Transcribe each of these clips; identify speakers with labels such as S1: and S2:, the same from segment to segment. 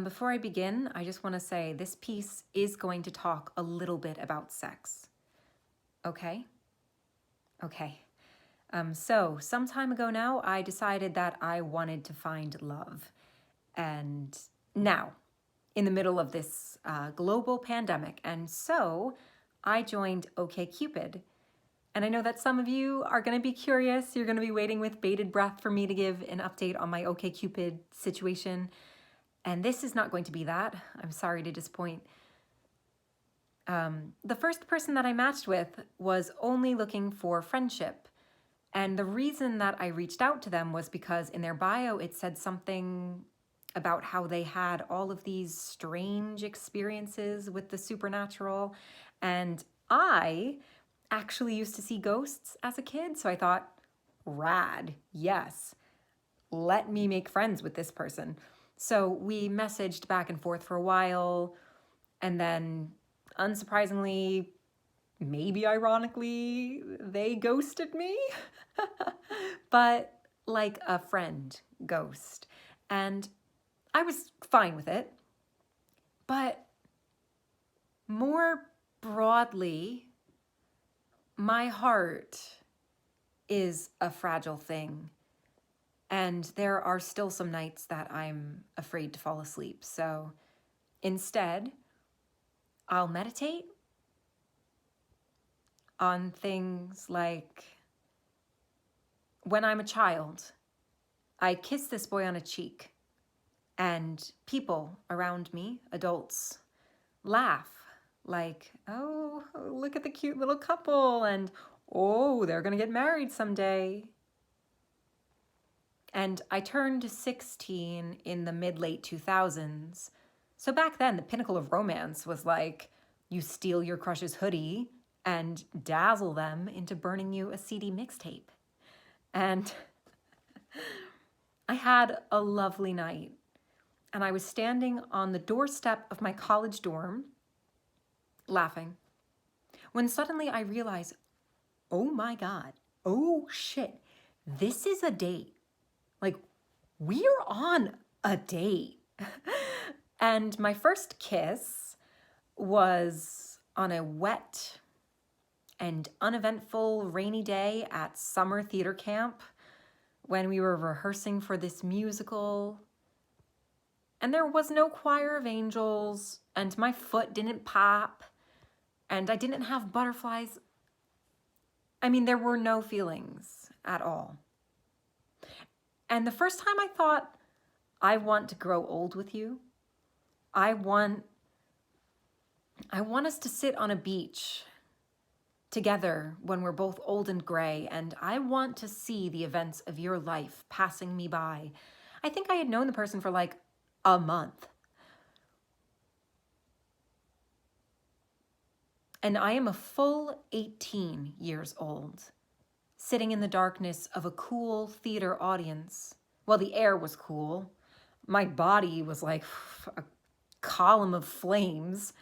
S1: Before I begin, I just want to say this piece is going to talk a little bit about sex. Okay? Okay. So, some time ago now, I decided that I wanted to find love. And now, in the middle of this global pandemic. And so, I joined OkCupid. And I know that some of you are going to be curious. You're going to be waiting with bated breath for me to give an update on my OkCupid situation. And this is not going to be that. I'm sorry to disappoint. The first person that I matched with was only looking for friendship. And the reason that I reached out to them was because in their bio it said something about how they had all of these strange experiences with the supernatural. And I actually used to see ghosts as a kid, so I thought, rad, yes, let me make friends with this person. So we messaged back and forth for a while, and then unsurprisingly, maybe ironically, they ghosted me. But like a friend ghost. And I was fine with it. But more broadly, my heart is a fragile thing. And there are still some nights that I'm afraid to fall asleep. So instead, I'll meditate on things like when I'm a child, I kiss this boy on a cheek, and people around me, adults, laugh like, oh, look at the cute little couple, and oh, they're gonna get married someday. And I turned 16 in the mid-late 2000s. So back then, the pinnacle of romance was like, you steal your crush's hoodie and dazzle them into burning you a CD mixtape. And I had a lovely night. And I was standing on the doorstep of my college dorm, laughing, when suddenly I realized, oh my God, oh shit, this is a date. Like, we're on a date. And my first kiss was on a wet and uneventful rainy day at summer theater camp when we were rehearsing for this musical. And there was no choir of angels, and my foot didn't pop, and I didn't have butterflies. I mean, there were no feelings at all. And the first time I thought, I want to grow old with you. I want us to sit on a beach together when we're both old and gray, and I want to see the events of your life passing me by. I think I had known the person for like a month. And I am a full 18 years old, sitting in the darkness of a cool theater audience. Well, the air was cool. My body was like a column of flames.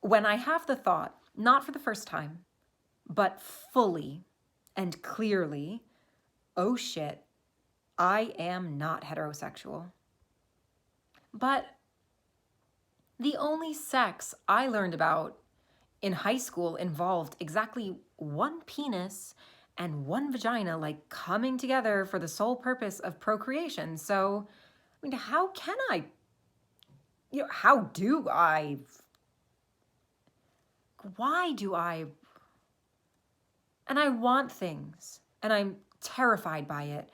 S1: When I have the thought, not for the first time, but fully and clearly, oh shit, I am not heterosexual. But the only sex I learned about in high school involved exactly one penis and one vagina, like coming together for the sole purpose of procreation. So, I mean, how can I, how do I, why do I, and I want things, and I'm terrified by it,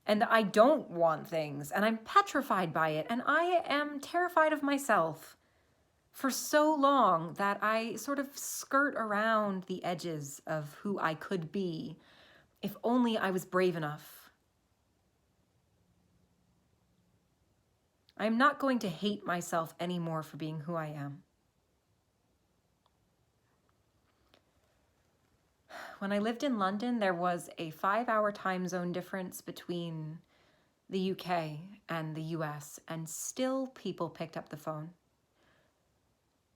S1: and I don't want things, and I'm petrified by it, and I am terrified of myself for so long that I sort of skirt around the edges of who I could be if only I was brave enough. I'm not going to hate myself anymore for being who I am. When I lived in London, there was a 5-hour time zone difference between the UK and the US, and still people picked up the phone.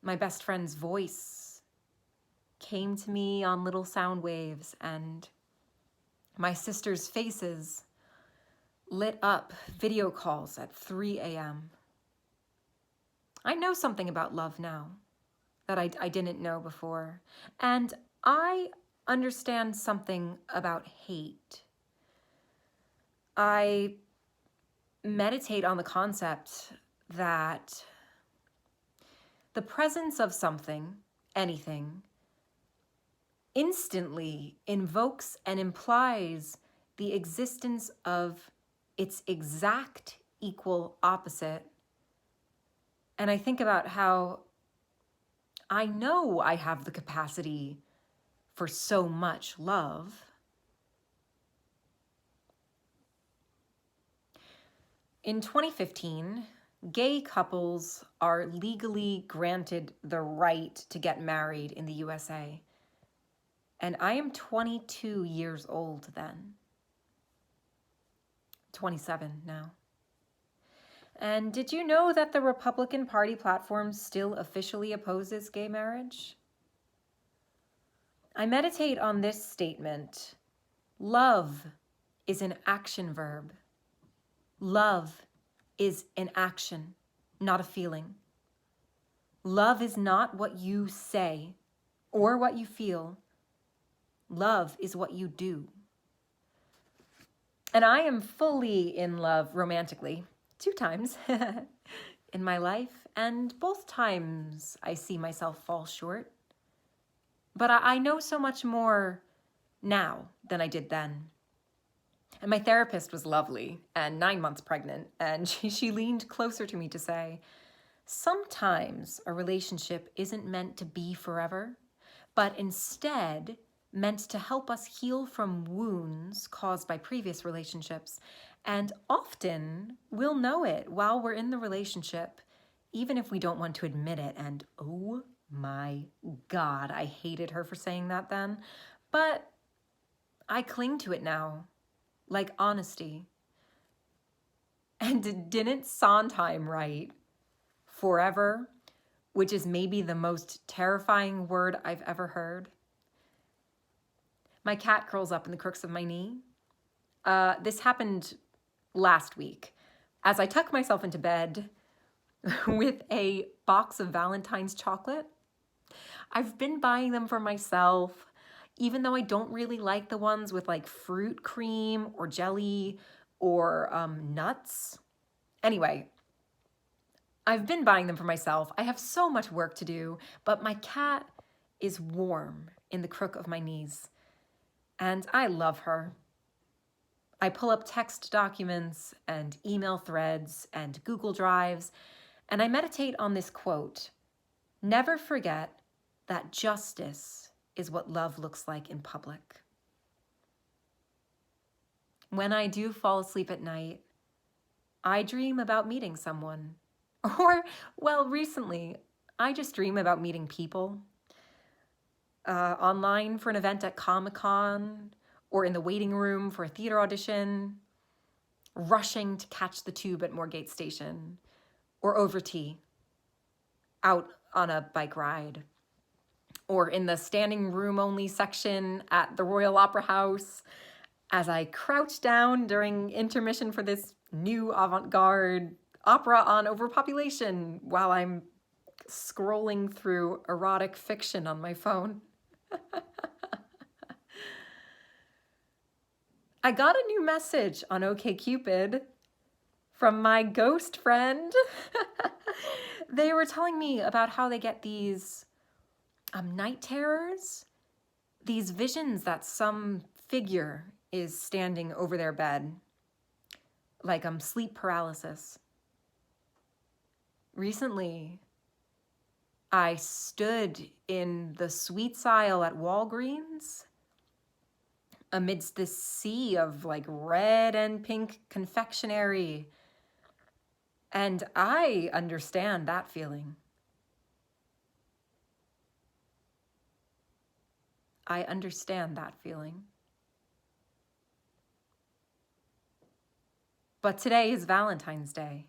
S1: My best friend's voice came to me on little sound waves, and my sister's faces lit up video calls at 3 a.m. I know something about love now that I didn't know before. And I understand something about hate. I meditate on the concept that the presence of something, anything, instantly invokes and implies the existence of its exact equal opposite. And I think about how I know I have the capacity for so much love. In 2015, gay couples are legally granted the right to get married in the USA. And I am 22 years old then. 27 now. And did you know that the Republican Party platform still officially opposes gay marriage? I meditate on this statement. Love is an action verb. Love is an action, not a feeling. Love is not what you say or what you feel. Love is what you do. And I am fully in love romantically 2 times in my life, and both times I see myself fall short. But I know so much more now than I did then. And my therapist was lovely and 9 months pregnant, and she leaned closer to me to say, sometimes a relationship isn't meant to be forever, but instead meant to help us heal from wounds caused by previous relationships. And often we'll know it while we're in the relationship, even if we don't want to admit it. And oh my God, I hated her for saying that then. But I cling to it now, like honesty. And didn't Sondheim write forever, which is maybe the most terrifying word I've ever heard? My cat curls up in the crooks of my knee. This happened last week as I tuck myself into bed with a box of Valentine's chocolate. I've been buying them for myself, even though I don't really like the ones with like fruit cream or jelly or nuts. Anyway, I've been buying them for myself. I have so much work to do, but my cat is warm in the crook of my knees. And I love her. I pull up text documents and email threads and Google Drives, and I meditate on this quote. Never forget that justice is what love looks like in public. When I do fall asleep at night, I dream about meeting someone. Or, well, recently, I just dream about meeting people. Online for an event at Comic-Con, or in the waiting room for a theater audition, rushing to catch the tube at Moorgate Station, or over tea, out on a bike ride, or in the standing room only section at the Royal Opera House, as I crouch down during intermission for this new avant-garde opera on overpopulation while I'm scrolling through erotic fiction on my phone. I got a new message on OkCupid from my ghost friend. They were telling me about how they get these night terrors, these visions that some figure is standing over their bed, like sleep paralysis. Recently, I stood in the sweets aisle at Walgreens amidst this sea of like red and pink confectionery. And I understand that feeling. I understand that feeling. But today is Valentine's Day.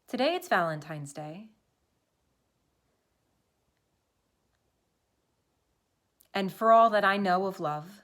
S1: Today it's Valentine's Day. And for all that I know of love,